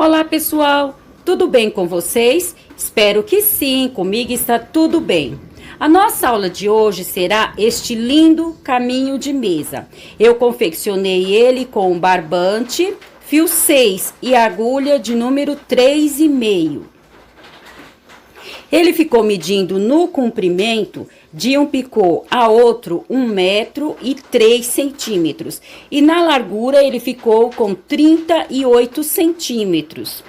Olá pessoal, tudo bem com vocês? Espero que sim, comigo está tudo bem. A nossa aula de hoje será este lindo caminho de mesa. Eu confeccionei ele com um barbante, fio 6 e agulha de número 3,5. Ele ficou medindo no comprimento de um picô a outro 1,3 m e na largura ele ficou com 38 centímetros.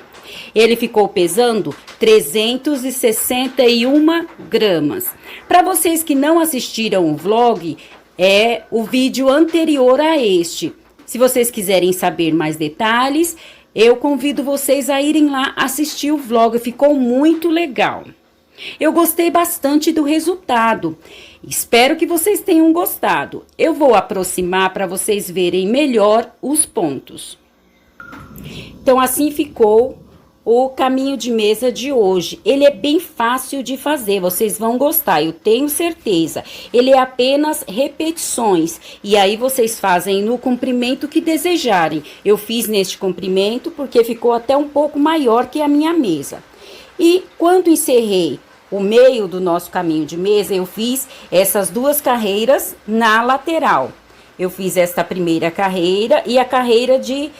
Ele ficou pesando 361 gramas. Para vocês que não assistiram o vlog, é o vídeo anterior a este. Se vocês quiserem saber mais detalhes, eu convido vocês a irem lá assistir o vlog, ficou muito legal. Eu gostei bastante do resultado. Espero que vocês tenham gostado. Eu vou aproximar para vocês verem melhor os pontos. Então, assim ficou o caminho de mesa de hoje. Ele é bem fácil de fazer, vocês vão gostar, eu tenho certeza. Ele é apenas repetições, e aí vocês fazem no comprimento que desejarem. Eu fiz neste comprimento porque ficou até um pouco maior que a minha mesa. E quando encerrei o meio do nosso caminho de mesa, eu fiz essas duas carreiras na lateral. Eu fiz esta primeira carreira e a carreira de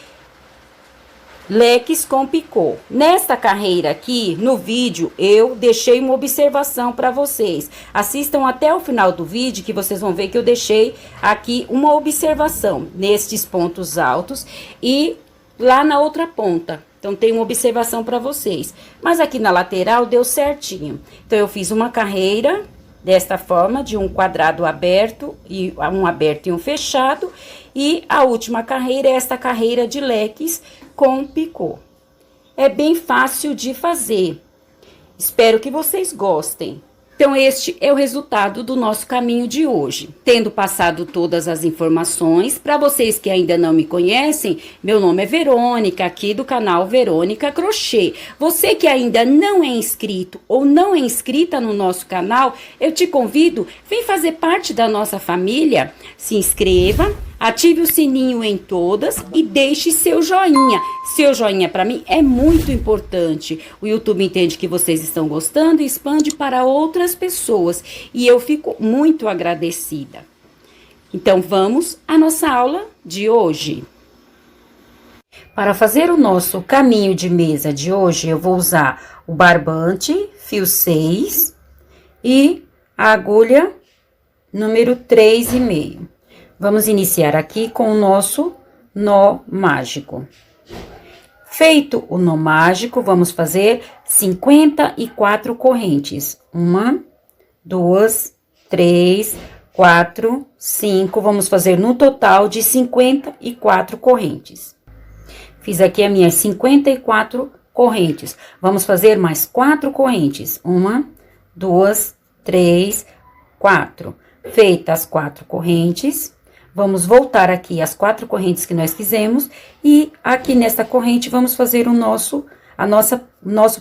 leques com picô. Nesta carreira aqui, no vídeo, eu deixei uma observação para vocês. Assistam até o final do vídeo que vocês vão ver que eu deixei aqui uma observação nestes pontos altos e lá na outra ponta. Então, tem uma observação para vocês. Mas aqui na lateral deu certinho. Então, eu fiz uma carreira desta forma, de um quadrado aberto, e um aberto e um fechado. E a última carreira é esta carreira de leques com picô. É bem fácil de fazer. Espero que vocês gostem. Então, este é o resultado do nosso caminho de hoje. Tendo passado todas as informações, para vocês que ainda não me conhecem, meu nome é Verônica, aqui do canal Verônica Crochê. Você que ainda não é inscrito ou não é inscrita no nosso canal, eu te convido, vem fazer parte da nossa família, se inscreva, ative o sininho em todas e deixe seu joinha. Seu joinha para mim é muito importante. O YouTube entende que vocês estão gostando e expande para outras pessoas. E eu fico muito agradecida. Então vamos à nossa aula de hoje. Para fazer o nosso caminho de mesa de hoje, eu vou usar o barbante, fio 6 e a agulha número 3,5. Vamos iniciar aqui com o nosso nó mágico. Feito o nó mágico, vamos fazer 54 correntes. 1, 2, 3, 4, 5. Vamos fazer no total de 54 correntes. Fiz aqui as minhas 54 correntes. Vamos fazer mais 4 correntes. 1, 2, 3, 4. Feitas as 4 correntes, vamos voltar aqui as 4 correntes que nós fizemos e aqui nesta corrente vamos fazer o nosso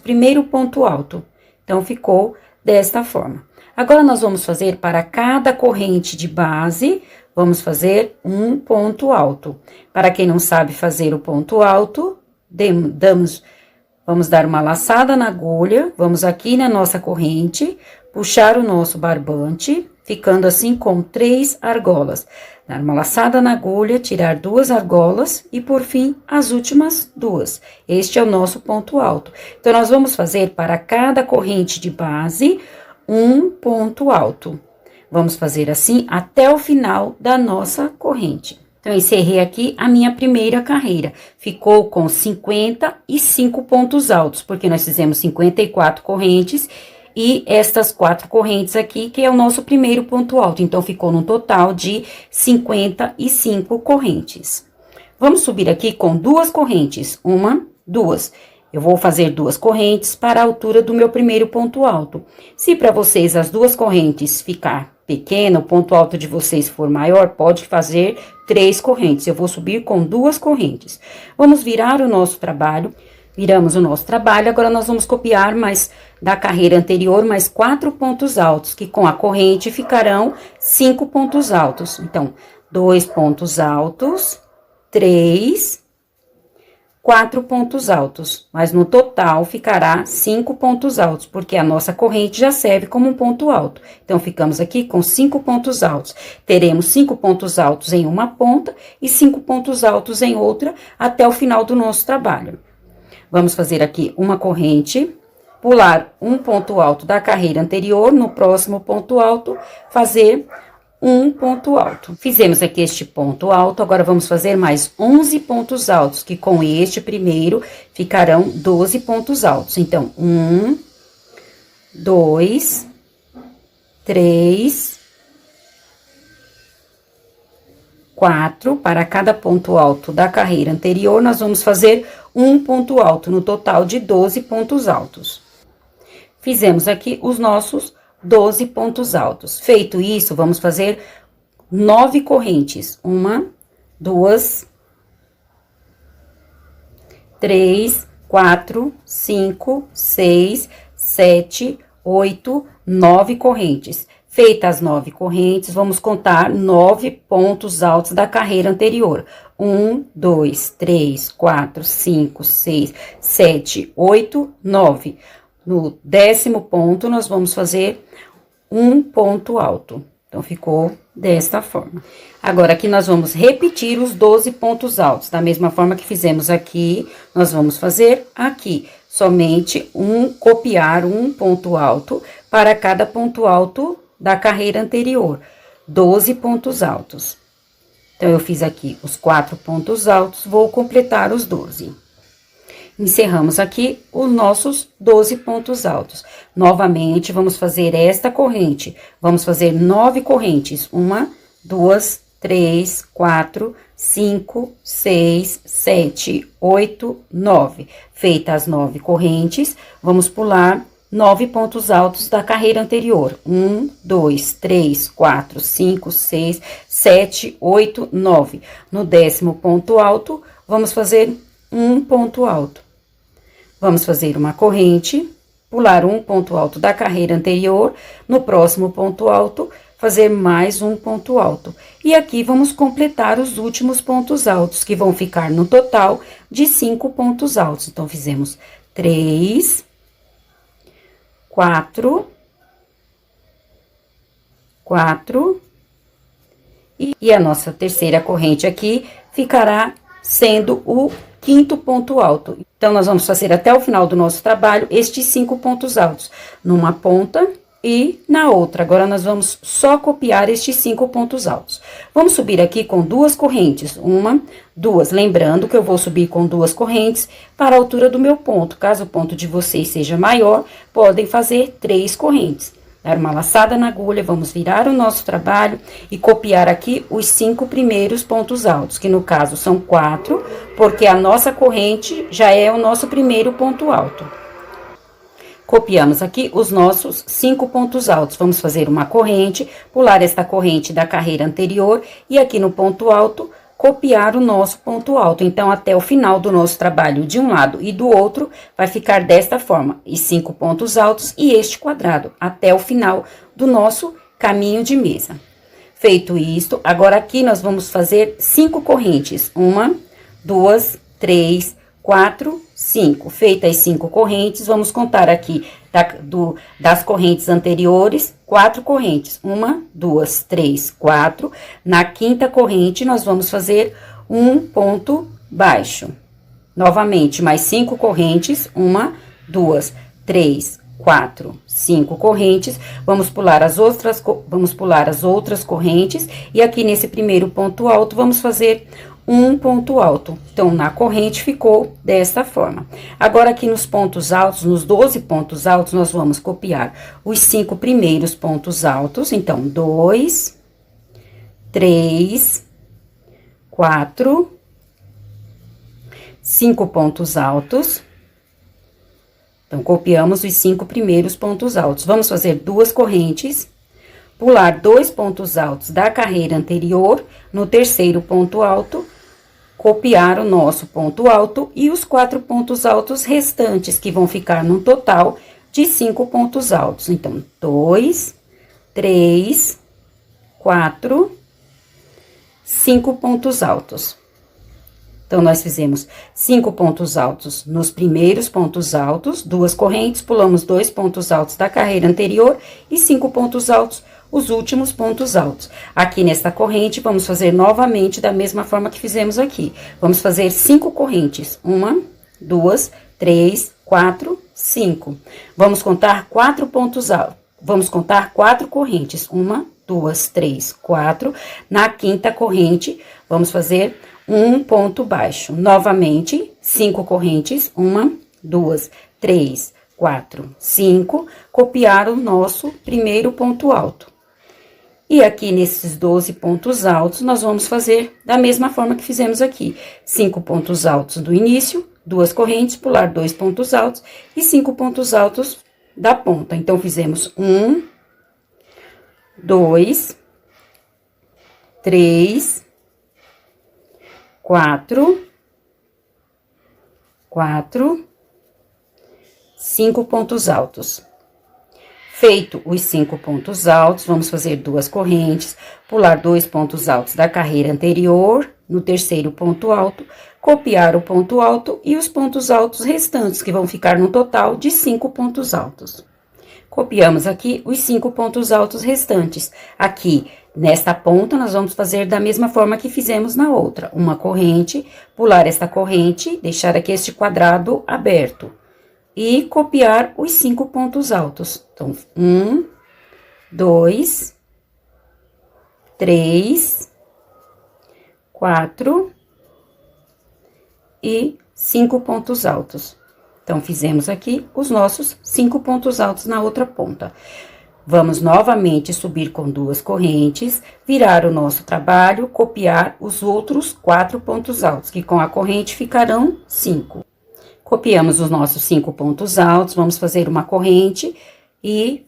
primeiro ponto alto. Então, ficou desta forma. Agora, nós vamos fazer para cada corrente de base, vamos fazer um ponto alto. Para quem não sabe fazer o ponto alto, vamos dar uma laçada na agulha, vamos aqui na nossa corrente, puxar o nosso barbante, ficando assim com 3 argolas. Dar uma laçada na agulha, tirar 2 argolas e, por fim, as últimas 2. Este é o nosso ponto alto. Então, nós vamos fazer para cada corrente de base um ponto alto. Vamos fazer assim até o final da nossa corrente. Então, eu encerrei aqui a minha primeira carreira. Ficou com 55 pontos altos, porque nós fizemos 54 correntes e estas 4 correntes aqui, que é o nosso primeiro ponto alto. Então, ficou no total de 55 correntes. Vamos subir aqui com 2 correntes. 1, 2. Eu vou fazer 2 correntes para a altura do meu primeiro ponto alto. Se para vocês as 2 correntes ficar pequena, o ponto alto de vocês for maior, pode fazer 3 correntes. Eu vou subir com 2 correntes. Vamos virar o nosso trabalho. Viramos o nosso trabalho, agora nós vamos copiar mais da carreira anterior, mais 4 pontos altos, que com a corrente ficarão 5 pontos altos. Então, 2 pontos altos, 3, 4 pontos altos, mas no total ficará 5 pontos altos, porque a nossa corrente já serve como um ponto alto. Então, ficamos aqui com 5 pontos altos. Teremos 5 pontos altos em uma ponta e 5 pontos altos em outra até o final do nosso trabalho. Vamos fazer aqui uma corrente, pular um ponto alto da carreira anterior, no próximo ponto alto, fazer um ponto alto. Fizemos aqui este ponto alto, agora vamos fazer mais 11 pontos altos, que com este primeiro ficarão 12 pontos altos. Então, 1, 2, 3, 4, para cada ponto alto da carreira anterior, nós vamos fazer um ponto alto, no total de 12 pontos altos. Fizemos aqui os nossos 12 pontos altos. Feito isso, vamos fazer 9 correntes. 1, 2, 3, 4, 5, 6, 7, 8, 9 correntes. Feitas as 9 correntes, vamos contar 9 pontos altos da carreira anterior. 1, 2, 3, 4, 5, 6, 7, 8, 9. No 10º ponto, nós vamos fazer um ponto alto. Então, ficou desta forma. Agora, aqui nós vamos repetir os 12 pontos altos. Da mesma forma que fizemos aqui, nós vamos fazer aqui. Somente copiar um ponto alto para cada ponto alto da carreira anterior. 12 pontos altos. Então, eu fiz aqui os 4 pontos altos, vou completar os 12. Encerramos aqui os nossos 12 pontos altos. Novamente, vamos fazer esta corrente. Vamos fazer 9 correntes. 1, 2, 3, 4, 5, 6, 7, 8, 9. Feitas as 9 correntes, vamos pular 9 pontos altos da carreira anterior. 1, 2, 3, 4, 5, 6, 7, 8, 9. No 10º ponto alto, vamos fazer um ponto alto. Vamos fazer uma corrente, pular um ponto alto da carreira anterior, no próximo ponto alto, fazer mais um ponto alto. E aqui vamos completar os últimos pontos altos, que vão ficar no total de 5 pontos altos. Então, fizemos 3, 4, 4, e a nossa terceira corrente aqui ficará sendo o 5º ponto alto. Então, nós vamos fazer até o final do nosso trabalho estes 5 pontos altos, numa ponta e na outra. Agora, nós vamos só copiar estes 5 pontos altos. Vamos subir aqui com 2 correntes, 1, 2. Lembrando que eu vou subir com 2 correntes para a altura do meu ponto. Caso o ponto de vocês seja maior, podem fazer 3 correntes. Dar uma laçada na agulha, vamos virar o nosso trabalho e copiar aqui os 5 primeiros pontos altos, que no caso são 4, porque a nossa corrente já é o nosso primeiro ponto alto. Copiamos aqui os nossos 5 pontos altos. Vamos fazer uma corrente, pular esta corrente da carreira anterior e aqui no ponto alto, copiar o nosso ponto alto. Então, até o final do nosso trabalho de um lado e do outro, vai ficar desta forma, e 5 pontos altos e este quadrado, até o final do nosso caminho de mesa. Feito isto, agora aqui nós vamos fazer 5 correntes. 1, 2, 3, 4, 5. Feitas as 5 correntes, vamos contar aqui das correntes anteriores, 4 correntes. 1, 2, 3, 4. Na 5ª corrente, nós vamos fazer um ponto baixo. Novamente, mais 5 correntes. 1, 2, 3, 4, 5 correntes. Vamos pular as outras correntes. E aqui nesse primeiro ponto alto, vamos fazer um ponto alto. Então, na corrente ficou desta forma. Agora, aqui nos pontos altos, nos 12 pontos altos, nós vamos copiar os 5 primeiros pontos altos. Então, 2, 3, 4, 5 pontos altos. Então, copiamos os 5 primeiros pontos altos. Vamos fazer 2 correntes, pular 2 pontos altos da carreira anterior, no 3º ponto alto, copiar o nosso ponto alto e os 4 pontos altos restantes, que vão ficar num total de 5 pontos altos. Então, 2, 3, 4, 5 pontos altos. Então, nós fizemos 5 pontos altos nos primeiros pontos altos, 2 correntes, pulamos 2 pontos altos da carreira anterior e 5 pontos altos, os últimos pontos altos. Aqui nesta corrente, vamos fazer novamente da mesma forma que fizemos aqui. Vamos fazer 5 correntes. 1, 2, 3, 4, 5. Vamos contar 4 pontos altos. Vamos contar 4 correntes. 1, 2, 3, 4. Na quinta corrente, vamos fazer um ponto baixo. Novamente, 5 correntes. 1, 2, 3, 4, 5. Copiar o nosso primeiro ponto alto. E aqui nesses 12 pontos altos, nós vamos fazer da mesma forma que fizemos aqui. 5 pontos altos do início, 2 correntes, pular 2 pontos altos e 5 pontos altos da ponta. Então, fizemos 1, 2, 3, 4, 5 pontos altos. Feito os 5 pontos altos, vamos fazer 2 correntes, pular 2 pontos altos da carreira anterior, no terceiro ponto alto, copiar o ponto alto e os pontos altos restantes, que vão ficar no total de 5 pontos altos. Copiamos aqui os 5 pontos altos restantes. Aqui, nesta ponta, nós vamos fazer da mesma forma que fizemos na outra. Uma corrente, pular esta corrente, deixar aqui este quadrado aberto. E copiar os 5 pontos altos. Então, 1, 2, 3, 4 e 5 pontos altos. Então, fizemos aqui os nossos 5 pontos altos na outra ponta. Vamos novamente subir com 2 correntes, virar o nosso trabalho, copiar os outros 4 pontos altos, que com a corrente ficarão 5. Copiamos os nossos 5 pontos altos, vamos fazer uma corrente e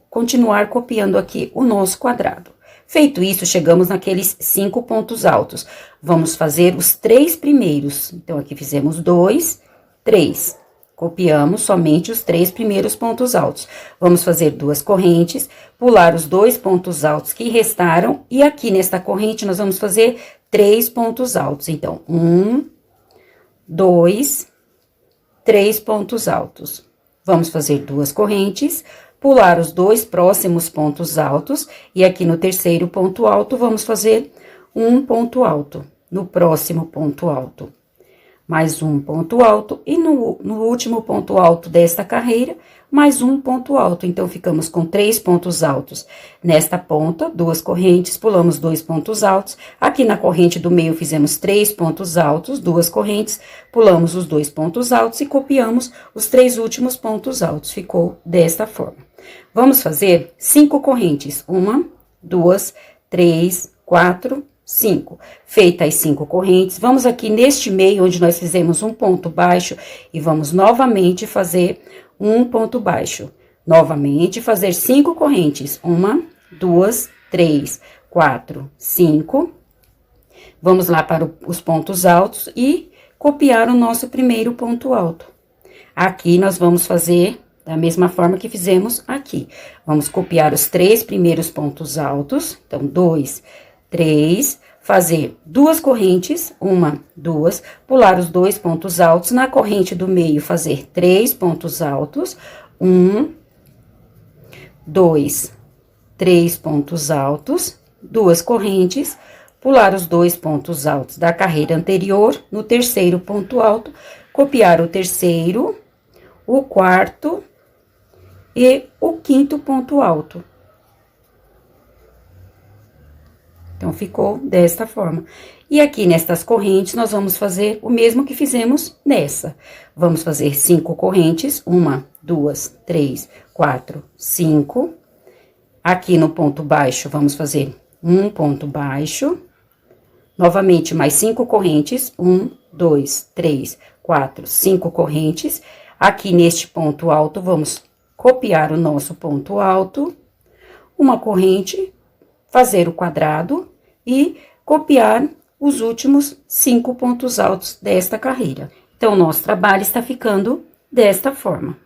continuar copiando aqui o nosso quadrado. Feito isso, chegamos naqueles 5 pontos altos. Vamos fazer os 3 primeiros. Então, aqui fizemos 2, 3. Copiamos somente os 3 primeiros pontos altos. Vamos fazer 2 correntes, pular os 2 pontos altos que restaram. E aqui nesta corrente, nós vamos fazer 3 pontos altos. Então, 1, 2, 3 pontos altos. Vamos fazer 2 correntes, pular os 2 próximos pontos altos. E aqui no terceiro ponto alto, vamos fazer um ponto alto. No próximo ponto alto, mais um ponto alto. E no último ponto alto desta carreira, mais um ponto alto. Então, ficamos com 3 pontos altos. Nesta ponta, 2 correntes, pulamos 2 pontos altos. Aqui na corrente do meio, fizemos 3 pontos altos, 2 correntes, pulamos os 2 pontos altos e copiamos os 3 últimos pontos altos. Ficou desta forma. Vamos fazer 5 correntes. 1, 2, 3, 4, 5. Feitas as 5 correntes, vamos aqui neste meio, onde nós fizemos um ponto baixo, e vamos novamente fazer um ponto baixo. Novamente, fazer 5 correntes. 1, 2, 3, 4, 5. Vamos lá para os pontos altos e copiar o nosso primeiro ponto alto. Aqui, nós vamos fazer da mesma forma que fizemos aqui. Vamos copiar os 3 primeiros pontos altos. Então, 2, 3, fazer 2 correntes, 1, 2, pular os 2 pontos altos, na corrente do meio fazer 3 pontos altos, 1, 2, 3 pontos altos, 2 correntes, pular os 2 pontos altos da carreira anterior, no terceiro ponto alto, copiar o terceiro, o quarto e o quinto ponto alto. Então, ficou desta forma. E aqui, nestas correntes, nós vamos fazer o mesmo que fizemos nessa. Vamos fazer 5 correntes. 1, 2, 3, 4, 5. Aqui no ponto baixo, vamos fazer um ponto baixo. Novamente, mais 5 correntes. 1, 2, 3, 4, 5 correntes. Aqui, neste ponto alto, vamos copiar o nosso ponto alto. Uma corrente, fazer o quadrado e copiar os últimos 5 pontos altos desta carreira. Então, o nosso trabalho está ficando desta forma.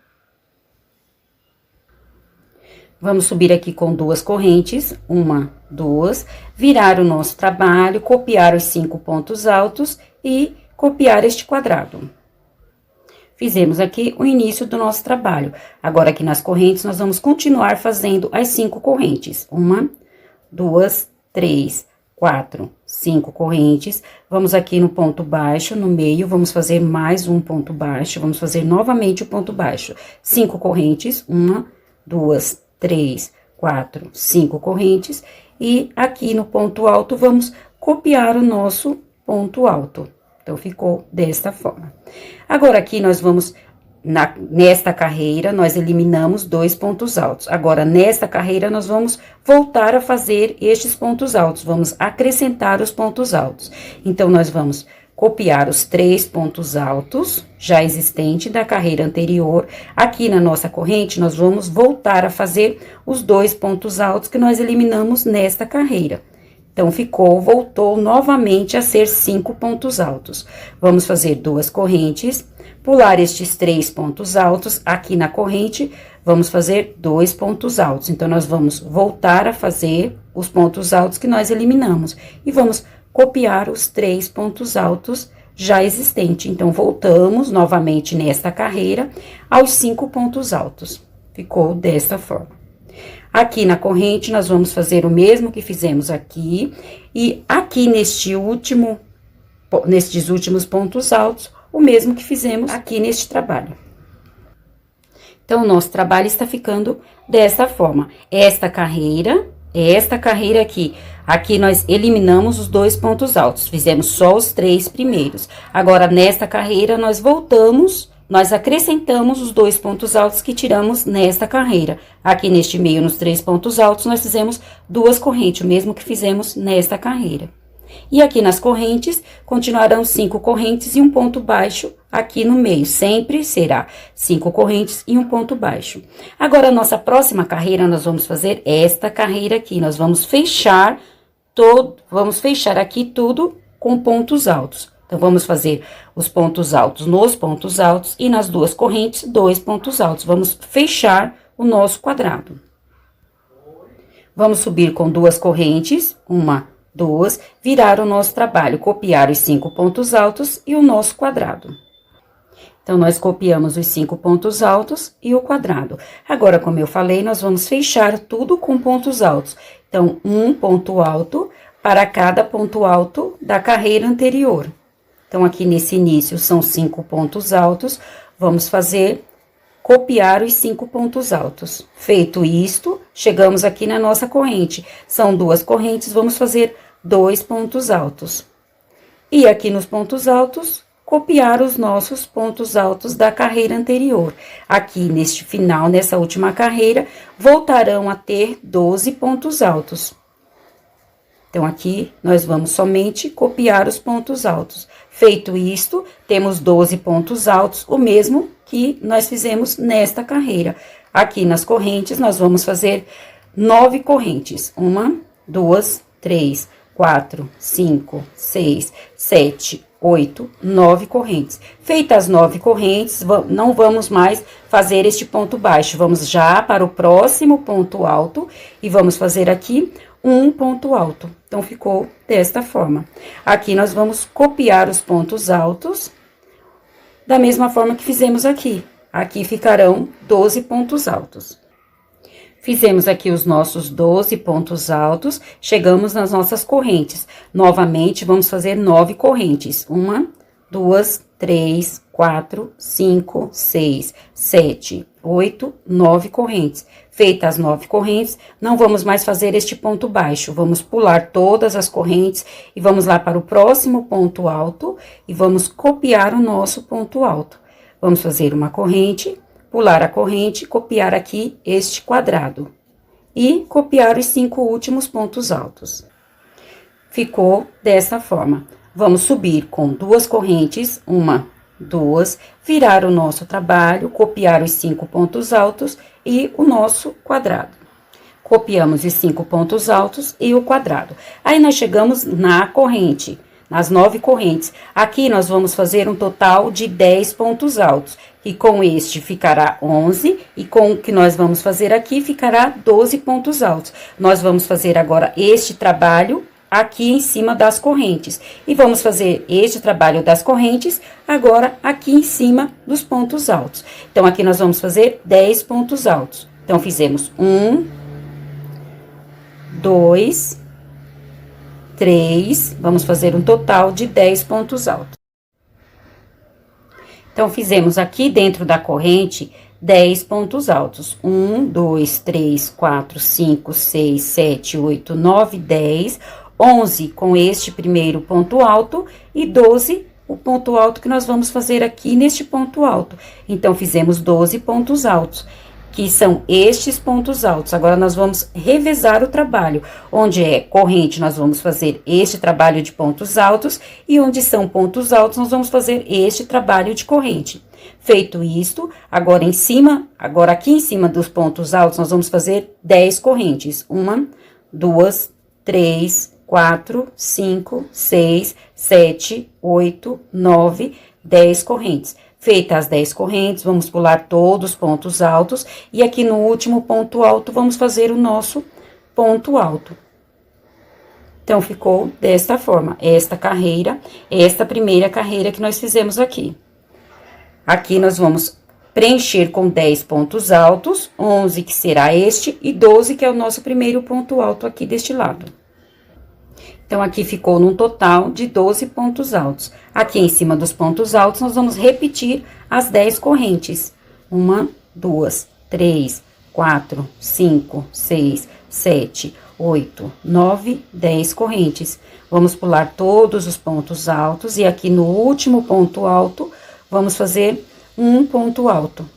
Vamos subir aqui com 2 correntes, 1, 2, virar o nosso trabalho, copiar os 5 pontos altos e copiar este quadrado. Fizemos aqui o início do nosso trabalho. Agora, aqui nas correntes, nós vamos continuar fazendo as 5 correntes. 1, 2, 3, 4, 5 correntes. Vamos aqui no ponto baixo, no meio, vamos fazer mais um ponto baixo. Vamos fazer novamente o ponto baixo. 5 correntes. 1, 2, 3, 4, 5 correntes. E aqui no ponto alto, vamos copiar o nosso ponto alto. Então, ficou desta forma. Agora, aqui nós vamos, nesta carreira, nós eliminamos 2 pontos altos. Agora, nesta carreira, nós vamos voltar a fazer estes pontos altos. Vamos acrescentar os pontos altos. Então, nós vamos copiar os 3 pontos altos já existentes da carreira anterior. Aqui na nossa corrente, nós vamos voltar a fazer os 2 pontos altos que nós eliminamos nesta carreira. Então, voltou novamente a ser 5 pontos altos. Vamos fazer 2 correntes, pular estes 3 pontos altos. Aqui na corrente, vamos fazer 2 pontos altos. Então, nós vamos voltar a fazer os pontos altos que nós eliminamos. E vamos copiar os 3 pontos altos já existentes. Então, voltamos novamente nesta carreira aos 5 pontos altos. Ficou desta forma. Aqui na corrente, nós vamos fazer o mesmo que fizemos aqui, e aqui nestes últimos pontos altos, o mesmo que fizemos aqui neste trabalho. Então, o nosso trabalho está ficando desta forma. Esta carreira aqui nós eliminamos os 2 pontos altos, fizemos só os 3 primeiros. Agora, nesta carreira, nós acrescentamos os 2 pontos altos que tiramos nesta carreira. Aqui neste meio, nos 3 pontos altos, nós fizemos 2 correntes, o mesmo que fizemos nesta carreira. E aqui nas correntes, continuarão 5 correntes e um ponto baixo aqui no meio. Sempre será 5 correntes e um ponto baixo. Agora, a nossa próxima carreira, nós vamos fazer esta carreira aqui. Nós vamos fechar aqui tudo com pontos altos. Então, vamos fazer os pontos altos nos pontos altos e nas 2 correntes, 2 pontos altos. Vamos fechar o nosso quadrado. Vamos subir com 2 correntes, 1, 2, virar o nosso trabalho, copiar os 5 pontos altos e o nosso quadrado. Então, nós copiamos os 5 pontos altos e o quadrado. Agora, como eu falei, nós vamos fechar tudo com pontos altos. Então, um ponto alto para cada ponto alto da carreira anterior. Então, aqui nesse início, são 5 pontos altos, vamos copiar os 5 pontos altos. Feito isto, chegamos aqui na nossa corrente. São 2 correntes, vamos fazer 2 pontos altos. E aqui nos pontos altos, copiar os nossos pontos altos da carreira anterior. Aqui, neste final, nessa última carreira, voltarão a ter 12 pontos altos. Então, aqui, nós vamos somente copiar os pontos altos. Feito isto, temos 12 pontos altos, o mesmo que nós fizemos nesta carreira. Aqui nas correntes, nós vamos fazer 9 correntes. 1, 2, 3, 4, 5, 6, 7, 8, 9 correntes. Feitas as 9 correntes, não vamos mais fazer este ponto baixo. Vamos já para o próximo ponto alto e vamos fazer aqui um ponto alto. Então, ficou desta forma. Aqui, nós vamos copiar os pontos altos da mesma forma que fizemos aqui. Aqui ficarão 12 pontos altos. Fizemos aqui os nossos 12 pontos altos, chegamos nas nossas correntes. Novamente, vamos fazer 9 correntes. 1, 2, 3, 4, 5, 6, 7, 8, 9 correntes. Feitas as 9 correntes, não vamos mais fazer este ponto baixo. Vamos pular todas as correntes e vamos lá para o próximo ponto alto e vamos copiar o nosso ponto alto. Vamos fazer uma corrente, pular a corrente, copiar aqui este quadrado e copiar os 5 últimos pontos altos. Ficou dessa forma. Vamos subir com 2 correntes, 1, 2, virar o nosso trabalho, copiar os 5 pontos altos e o nosso quadrado. Copiamos os 5 pontos altos e o quadrado. Aí, nós chegamos na corrente, nas 9 correntes. Aqui, nós vamos fazer um total de 10 pontos altos. E com este ficará 11, e com o que nós vamos fazer aqui, ficará 12 pontos altos. Nós vamos fazer agora este trabalho aqui em cima das correntes. E vamos fazer este trabalho das correntes agora aqui em cima dos pontos altos. Então, aqui nós vamos fazer 10 pontos altos. Então, fizemos 1, 2, 3, vamos fazer um total de 10 pontos altos. Então, fizemos aqui dentro da corrente 10 pontos altos. 1, 2, 3, 4, 5, 6, 7, 8, 9, 10, 11 com este primeiro ponto alto e 12 o ponto alto que nós vamos fazer aqui neste ponto alto. Então, fizemos 12 pontos altos, que são estes pontos altos. Agora, nós vamos revezar o trabalho. Onde é corrente, nós vamos fazer este trabalho de pontos altos, e onde são pontos altos, nós vamos fazer este trabalho de corrente. Feito isto, agora aqui em cima dos pontos altos, nós vamos fazer 10 correntes. 1, 2, 3, 4, 5, 6, 7, 8, 9, 10 correntes. Feitas as 10 correntes, vamos pular todos os pontos altos, e aqui no último ponto alto, vamos fazer o nosso ponto alto. Então, ficou desta forma, esta primeira carreira que nós fizemos aqui. Aqui, nós vamos preencher com 10 pontos altos, 11 que será este, e 12 que é o nosso primeiro ponto alto aqui deste lado. Então, aqui ficou num total de 12 pontos altos. Aqui em cima dos pontos altos, nós vamos repetir as 10 correntes. 1, 2, 3, 4, 5, 6, 7, 8, 9, 10 correntes. Vamos pular todos os pontos altos e aqui no último ponto alto, vamos fazer um ponto alto.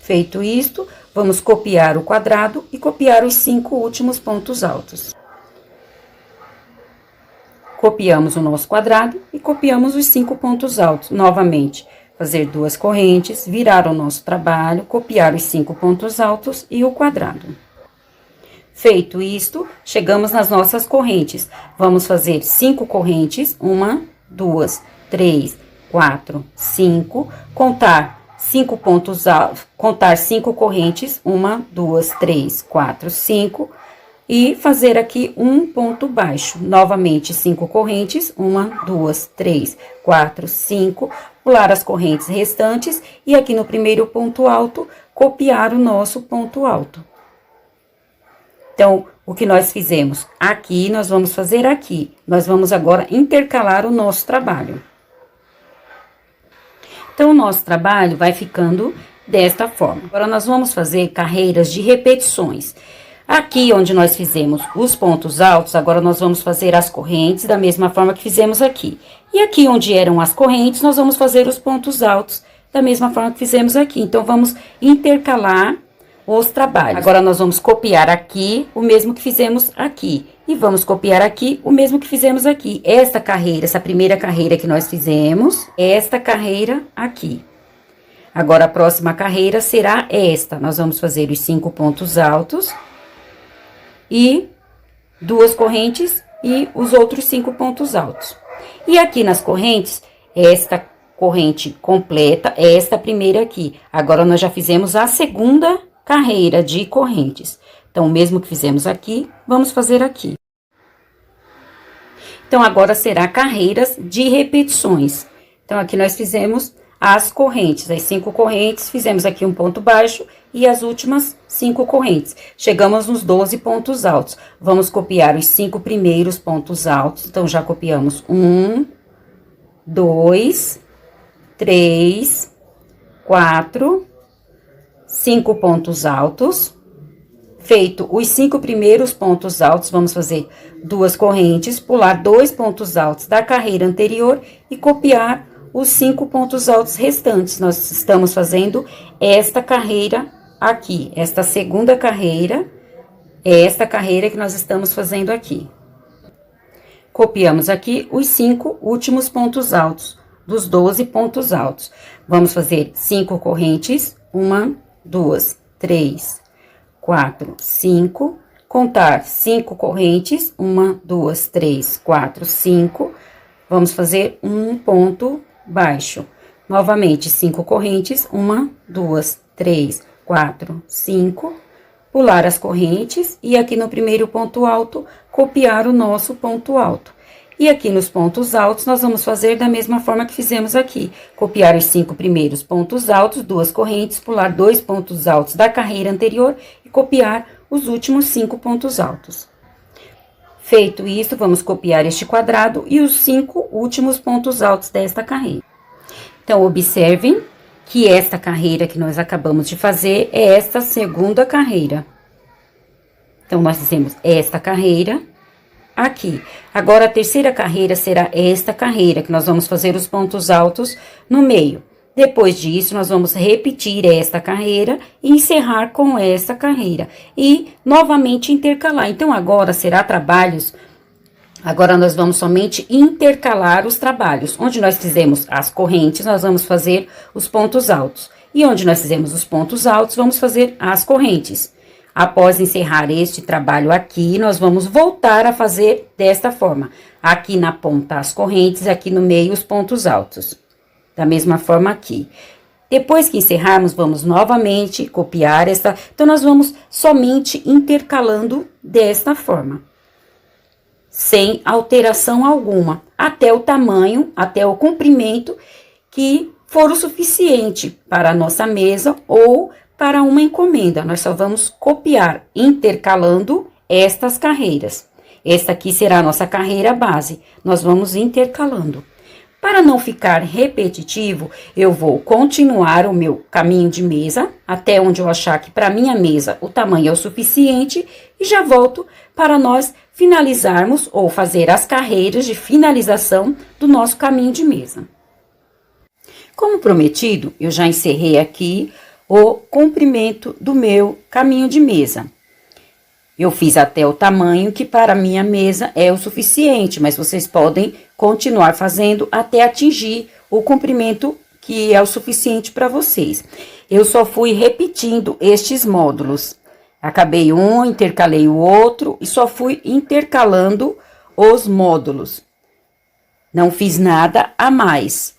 Feito isto, vamos copiar o quadrado e copiar os 5 últimos pontos altos. Copiamos o nosso quadrado e copiamos os 5 pontos altos. Novamente, fazer 2 correntes, virar o nosso trabalho, copiar os 5 pontos altos e o quadrado. Feito isto, chegamos nas nossas correntes. Vamos fazer 5 correntes, 1, 2, 3, 4, 5, contar 5 pontos altos, contar 5 correntes, 1, 2, 3, 4, 5, e fazer aqui um ponto baixo. Novamente, 5 correntes, 1, 2, 3, 4, 5, pular as correntes restantes e aqui no primeiro ponto alto, copiar o nosso ponto alto. Então, o que nós fizemos aqui, nós vamos fazer aqui. Nós vamos agora intercalar o nosso trabalho. Então, o nosso trabalho vai ficando desta forma. Agora, nós vamos fazer carreiras de repetições. Aqui, onde nós fizemos os pontos altos, agora nós vamos fazer as correntes da mesma forma que fizemos aqui. E aqui, onde eram as correntes, nós vamos fazer os pontos altos da mesma forma que fizemos aqui. Então, vamos intercalar os trabalhos. Agora, nós vamos copiar aqui o mesmo que fizemos aqui. E vamos copiar aqui o mesmo que fizemos aqui. Esta carreira, essa primeira carreira que nós fizemos, esta carreira aqui. Agora, a próxima carreira será esta. Nós vamos fazer os 5 pontos altos e 2 correntes e os outros 5 pontos altos. E aqui nas correntes, esta corrente completa, esta primeira aqui. Agora, nós já fizemos a segunda carreira de correntes. Então, o mesmo que fizemos aqui, vamos fazer aqui. Então, agora será carreiras de repetições. Então, aqui nós fizemos as correntes, as 5 correntes, fizemos aqui um ponto baixo e as últimas 5 correntes. Chegamos nos 12 pontos altos. Vamos copiar os 5 primeiros pontos altos. Então, já copiamos 1, 2, 3, 4, 5 pontos altos. Feito os 5 primeiros pontos altos, vamos fazer 2 correntes, pular 2 pontos altos da carreira anterior e copiar os 5 pontos altos restantes. Nós estamos fazendo esta carreira aqui, esta segunda carreira, é esta carreira que nós estamos fazendo aqui. Copiamos aqui os 5 últimos pontos altos, dos 12 pontos altos. Vamos fazer 5 correntes, 1, 2, 3, 4, 5, contar 5 correntes, 1, 2, 3, 4, 5, vamos fazer um ponto baixo. Novamente, 5 correntes, 1, 2, 3, 4, 5, pular as correntes e aqui no primeiro ponto alto, copiar o nosso ponto alto. E aqui nos pontos altos, nós vamos fazer da mesma forma que fizemos aqui. Copiar os 5 primeiros pontos altos, 2 correntes, pular 2 pontos altos da carreira anterior e copiar os últimos 5 pontos altos. Feito isso, vamos copiar este quadrado e os 5 últimos pontos altos desta carreira. Então, observem que esta carreira que nós acabamos de fazer é esta segunda carreira. Então, nós fizemos esta carreira aqui. Agora, a terceira carreira será esta carreira, que nós vamos fazer os pontos altos no meio. Depois disso, nós vamos repetir esta carreira e encerrar com essa carreira. E, novamente, intercalar. Então, agora será trabalhos. Agora, nós vamos somente intercalar os trabalhos. Onde nós fizemos as correntes, nós vamos fazer os pontos altos. E onde nós fizemos os pontos altos, vamos fazer as correntes. Após encerrar este trabalho aqui, nós vamos voltar a fazer desta forma. Aqui na ponta as correntes, aqui no meio os pontos altos. Da mesma forma aqui. Depois que encerrarmos, vamos novamente copiar esta. Então, nós vamos somente intercalando desta forma. Sem alteração alguma. Até o tamanho, até o comprimento que for o suficiente para a nossa mesa ou para uma encomenda. Nós só vamos copiar, intercalando estas carreiras. Esta aqui será a nossa carreira base. Nós vamos intercalando. Para não ficar repetitivo, eu vou continuar o meu caminho de mesa, até onde eu achar que para minha mesa o tamanho é o suficiente, e já volto para nós finalizarmos ou fazer as carreiras de finalização do nosso caminho de mesa. Como prometido, eu já encerrei aqui o comprimento do meu caminho de mesa. Eu fiz até o tamanho que para minha mesa é o suficiente, mas vocês podem continuar fazendo até atingir o comprimento que é o suficiente para vocês. Eu só fui repetindo estes módulos. Acabei um, intercalei o outro e só fui intercalando os módulos. Não fiz nada a mais.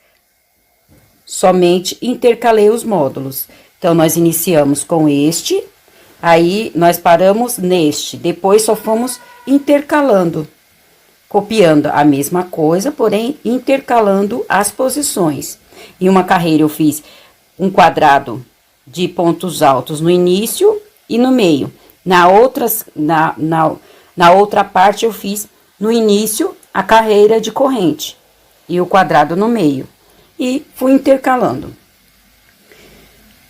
Somente intercalei os módulos. Então, nós iniciamos com este, aí nós paramos neste, depois só fomos intercalando, copiando a mesma coisa, porém intercalando as posições. Em uma carreira eu fiz um quadrado de pontos altos no início e no meio. Na outra parte eu fiz no início a carreira de corrente e o quadrado no meio. E fui intercalando.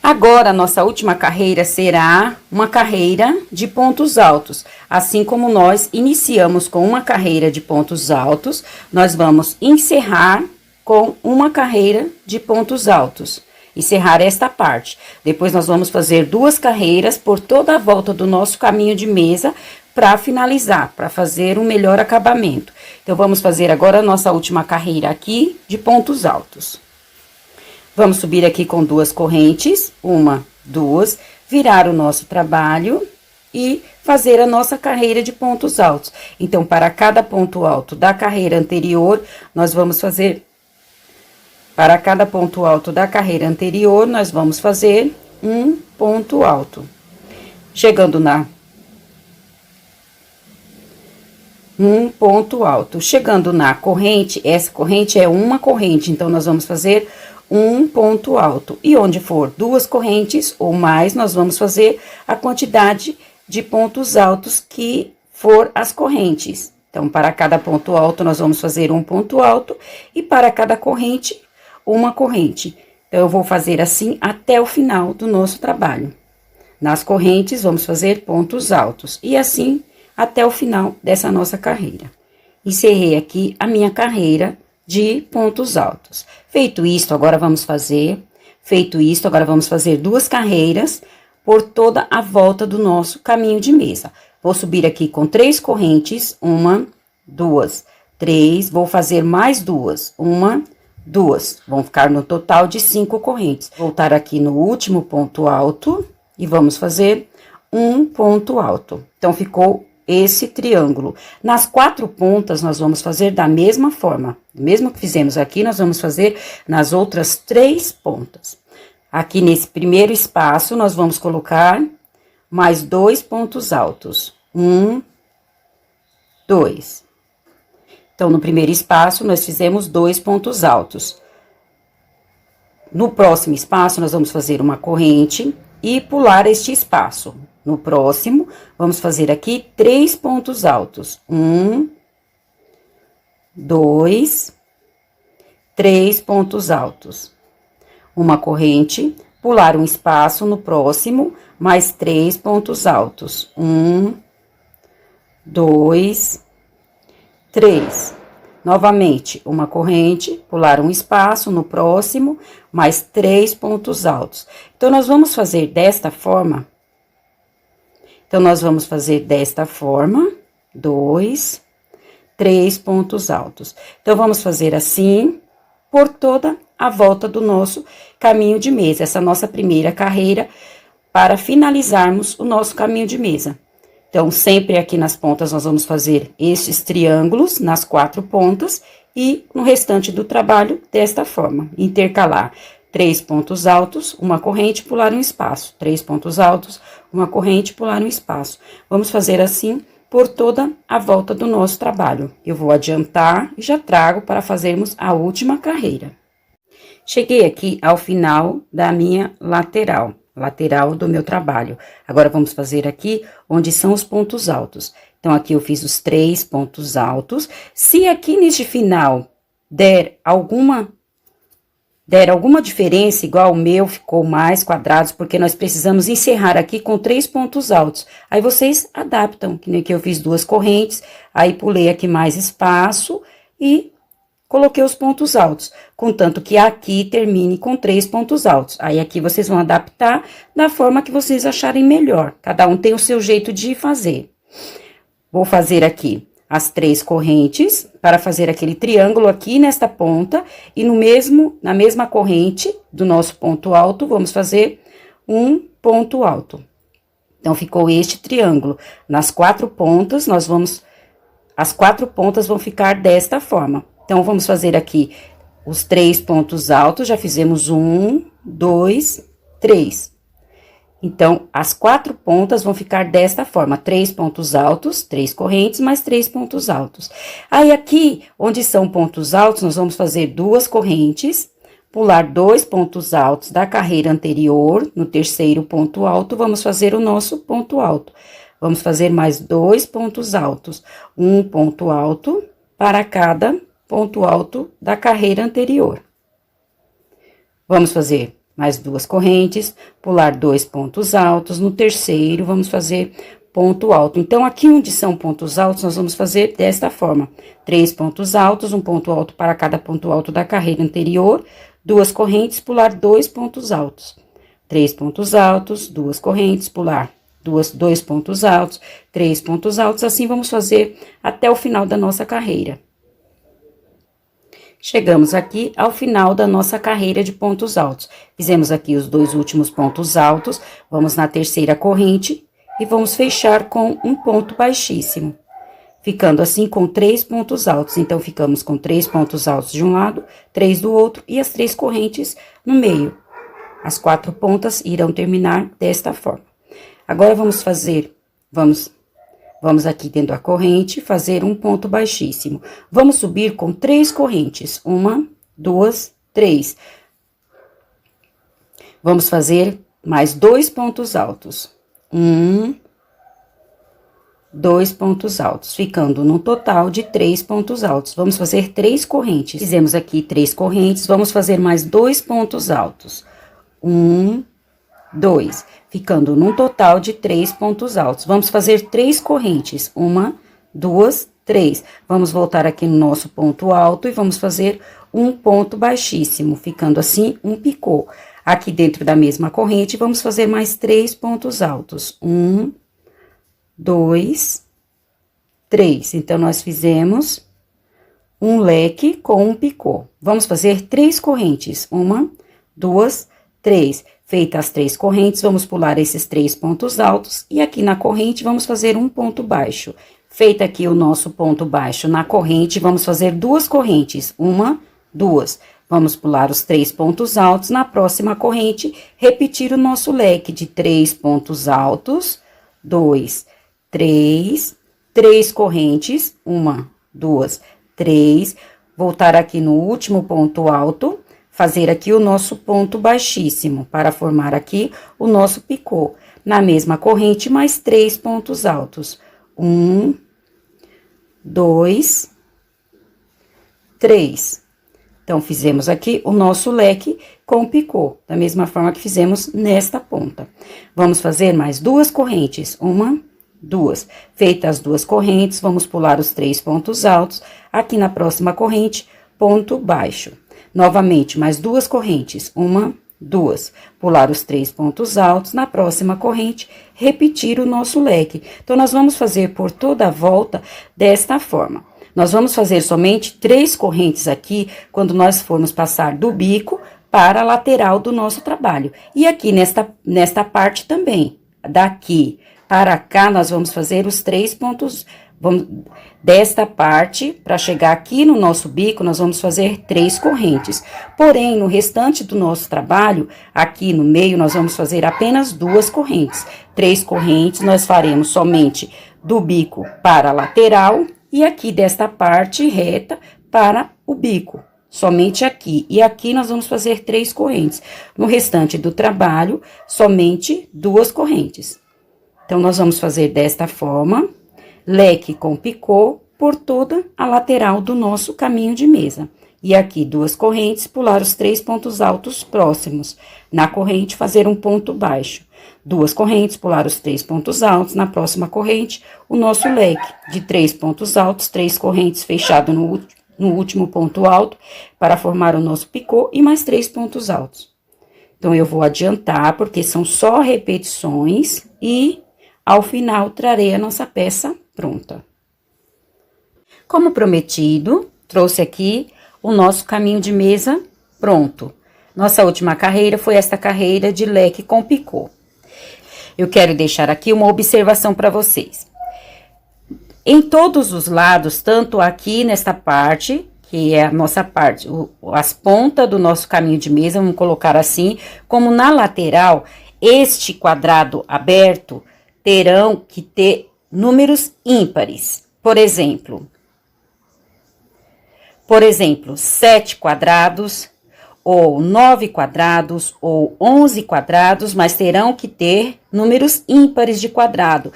Agora, a nossa última carreira será uma carreira de pontos altos. Assim como nós iniciamos com uma carreira de pontos altos, nós vamos encerrar com uma carreira de pontos altos. Encerrar esta parte. Depois, nós vamos fazer 2 carreiras por toda a volta do nosso caminho de mesa para finalizar, para fazer um melhor acabamento. Então, vamos fazer agora a nossa última carreira aqui de pontos altos. Vamos subir aqui com 2 correntes, 1, 2, virar o nosso trabalho e fazer a nossa carreira de pontos altos. Então, para cada ponto alto da carreira anterior, nós vamos fazer... Para cada ponto alto da carreira anterior, nós vamos fazer um ponto alto. Chegando na... Um ponto alto. Chegando na corrente, essa corrente é uma corrente, então, nós vamos fazer um ponto alto. E onde for 2 correntes ou mais, nós vamos fazer a quantidade de pontos altos que for as correntes. Então, para cada ponto alto, nós vamos fazer um ponto alto e para cada corrente, uma corrente. Então, eu vou fazer assim até o final do nosso trabalho. Nas correntes, vamos fazer pontos altos e assim até o final dessa nossa carreira. Encerrei aqui a minha carreira de pontos altos. Feito isto, agora vamos fazer 2 carreiras por toda a volta do nosso caminho de mesa. Vou subir aqui com 3 correntes, 1, 2, 3, vou fazer mais 2, 1, 2. Vão ficar no total de 5 correntes. Voltar aqui no último ponto alto e vamos fazer um ponto alto. Então, ficou esse triângulo. Nas 4 pontas, nós vamos fazer da mesma forma. Mesmo que fizemos aqui, nós vamos fazer nas outras 3 pontas. Aqui nesse primeiro espaço, nós vamos colocar mais 2 pontos altos. 1, 2. Então, no primeiro espaço, nós fizemos 2 pontos altos. No próximo espaço, nós vamos fazer uma corrente e pular este espaço. No próximo, vamos fazer aqui 3 pontos altos. 1, 2, 3 pontos altos. Uma corrente, pular um espaço no próximo, mais 3 pontos altos. 1, 2, 3. Novamente, uma corrente, pular um espaço no próximo, mais 3 pontos altos. Então, nós vamos fazer desta forma. Então, nós vamos fazer desta forma, 2, 3 pontos altos. Então, vamos fazer assim, por toda a volta do nosso caminho de mesa. Essa nossa primeira carreira, para finalizarmos o nosso caminho de mesa. Então, sempre aqui nas pontas, nós vamos fazer esses triângulos nas 4 pontas e no restante do trabalho, desta forma, intercalar 3 pontos altos, uma corrente, pular um espaço, 3 pontos altos, uma corrente, pular um espaço. Vamos fazer assim por toda a volta do nosso trabalho. Eu vou adiantar e já trago para fazermos a última carreira. Cheguei aqui ao final da minha lateral do meu trabalho. Agora, vamos fazer aqui onde são os pontos altos. Então, aqui eu fiz os 3 pontos altos. Se aqui neste final der alguma diferença, igual o meu ficou mais quadrados, porque nós precisamos encerrar aqui com 3 pontos altos. Aí, vocês adaptam, que nem que eu fiz 2 correntes, aí pulei aqui mais espaço e coloquei os pontos altos, contanto que aqui termine com 3 pontos altos. Aí, aqui vocês vão adaptar da forma que vocês acharem melhor. Cada um tem o seu jeito de fazer. Vou fazer aqui as 3 correntes para fazer aquele triângulo aqui nesta ponta e na mesma corrente do nosso ponto alto, vamos fazer um ponto alto. Então, ficou este triângulo. Nas 4 pontas, as 4 pontas vão ficar desta forma. Então, vamos fazer aqui os 3 pontos altos, já fizemos 1, 2, 3. Então, as 4 pontas vão ficar desta forma, 3 pontos altos, 3 correntes, mais 3 pontos altos. Aí, aqui, onde são pontos altos, nós vamos fazer 2 correntes, pular 2 pontos altos da carreira anterior, no terceiro ponto alto, vamos fazer o nosso ponto alto. Vamos fazer mais 2 pontos altos, um ponto alto para cada ponto alto da carreira anterior. Vamos fazer mais 2 correntes, pular 2 pontos altos, no terceiro vamos fazer ponto alto. Então, aqui onde são pontos altos, nós vamos fazer desta forma: 3 pontos altos, um ponto alto para cada ponto alto da carreira anterior, 2 correntes, pular 2 pontos altos. 3 pontos altos, 2 correntes, pular 2 pontos altos, 3 pontos altos, assim vamos fazer até o final da nossa carreira. Chegamos aqui ao final da nossa carreira de pontos altos. Fizemos aqui os 2 últimos pontos altos, vamos na terceira corrente e vamos fechar com um ponto baixíssimo, ficando assim com 3 pontos altos. Então, ficamos com 3 pontos altos de um lado, 3 do outro e as 3 correntes no meio. As 4 pontas irão terminar desta forma. Agora, vamos aqui dentro da corrente, fazer um ponto baixíssimo. Vamos subir com 3 correntes. 1, 2, 3. Vamos fazer mais 2 pontos altos. 1, 2 pontos altos, ficando no total de 3 pontos altos. Vamos fazer 3 correntes. Fizemos aqui 3 correntes, vamos fazer mais 2 pontos altos. 1, 2, ficando num total de 3 pontos altos. Vamos fazer 3 correntes, 1, 2, 3. Vamos voltar aqui no nosso ponto alto e vamos fazer um ponto baixíssimo, ficando assim um picô. Aqui dentro da mesma corrente, vamos fazer mais 3 pontos altos. 1, 2, 3. Então, nós fizemos um leque com um picô. Vamos fazer 3 correntes, 1, 2, 3. Feitas as 3 correntes, vamos pular esses 3 pontos altos e aqui na corrente vamos fazer um ponto baixo. Feita aqui o nosso ponto baixo na corrente, vamos fazer 2 correntes, 1, 2. Vamos pular os 3 pontos altos. Na próxima corrente, repetir o nosso leque de 3 pontos altos, 2, 3, 3 correntes, 1, 2, 3, voltar aqui no último ponto alto, fazer aqui o nosso ponto baixíssimo, para formar aqui o nosso picô. Na mesma corrente, mais 3 pontos altos, 1, 2, 3. Então, fizemos aqui o nosso leque com picô, da mesma forma que fizemos nesta ponta. Vamos fazer mais 2 correntes, 1, 2. Feitas as 2 correntes, vamos pular os 3 pontos altos. Aqui na próxima corrente, ponto baixo. Novamente, mais 2 correntes, 1, 2. Pular os 3 pontos altos. Na próxima corrente, repetir o nosso leque. Então, nós vamos fazer por toda a volta desta forma. Nós vamos fazer somente 3 correntes aqui, quando nós formos passar do bico para a lateral do nosso trabalho. E aqui nesta parte também, daqui para cá, nós vamos fazer os 3 pontos, desta parte, para chegar aqui no nosso bico, nós vamos fazer 3 correntes. Porém, no restante do nosso trabalho, aqui no meio, nós vamos fazer apenas 2 correntes. 3 correntes, nós faremos somente do bico para a lateral, e aqui desta parte reta para o bico. Somente aqui. E aqui nós vamos fazer 3 correntes. No restante do trabalho, somente 2 correntes. Então, nós vamos fazer desta forma, leque com picô por toda a lateral do nosso caminho de mesa. E aqui, 2 correntes, pular os 3 pontos altos próximos. Na corrente, fazer um ponto baixo. 2 correntes, pular os 3 pontos altos. Na próxima corrente, o nosso leque de 3 pontos altos, 3 correntes fechado no último ponto alto, para formar o nosso picô e mais 3 pontos altos. Então, eu vou adiantar, porque são só repetições e ao final, trarei a nossa peça pronta. Como prometido, trouxe aqui o nosso caminho de mesa pronto. Nossa última carreira foi esta carreira de leque com picô. Eu quero deixar aqui uma observação para vocês. Em todos os lados, tanto aqui nesta parte, que é a nossa parte, as pontas do nosso caminho de mesa, vamos colocar assim, como na lateral, este quadrado aberto, terão que ter números ímpares. Por exemplo, 7 quadrados, ou 9 quadrados, ou 11 quadrados, mas terão que ter números ímpares de quadrado,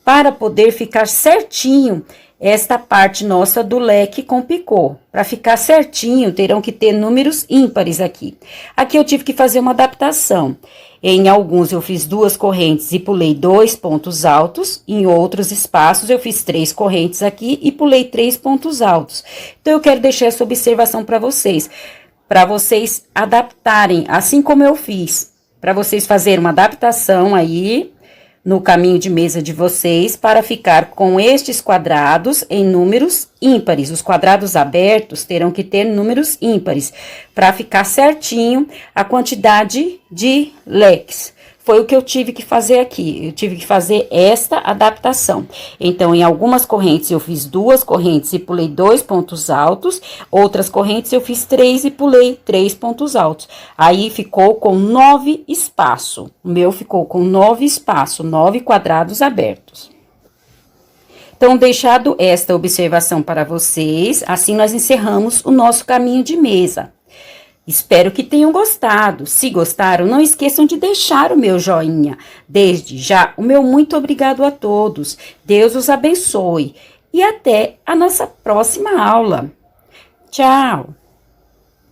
para poder ficar certinho esta parte nossa do leque com picô. Para ficar certinho, terão que ter números ímpares aqui. Aqui eu tive que fazer uma adaptação. Em alguns eu fiz 2 correntes e pulei 2 pontos altos. Em outros espaços eu fiz 3 correntes aqui e pulei 3 pontos altos. Então, eu quero deixar essa observação para vocês adaptarem, assim como eu fiz. Para vocês fazerem uma adaptação aí no caminho de mesa de vocês, para ficar com estes quadrados em números ímpares. Os quadrados abertos terão que ter números ímpares, para ficar certinho a quantidade de leques. Foi o que eu tive que fazer aqui, eu tive que fazer esta adaptação. Então, em algumas correntes eu fiz 2 correntes e pulei 2 pontos altos, outras correntes eu fiz 3 e pulei 3 pontos altos. Aí, ficou com 9 espaços, o meu ficou com 9 espaços, 9 quadrados abertos. Então, deixado esta observação para vocês, assim nós encerramos o nosso caminho de mesa. Espero que tenham gostado. Se gostaram, não esqueçam de deixar o meu joinha. Desde já, o meu muito obrigado a todos. Deus os abençoe. E até a nossa próxima aula. Tchau!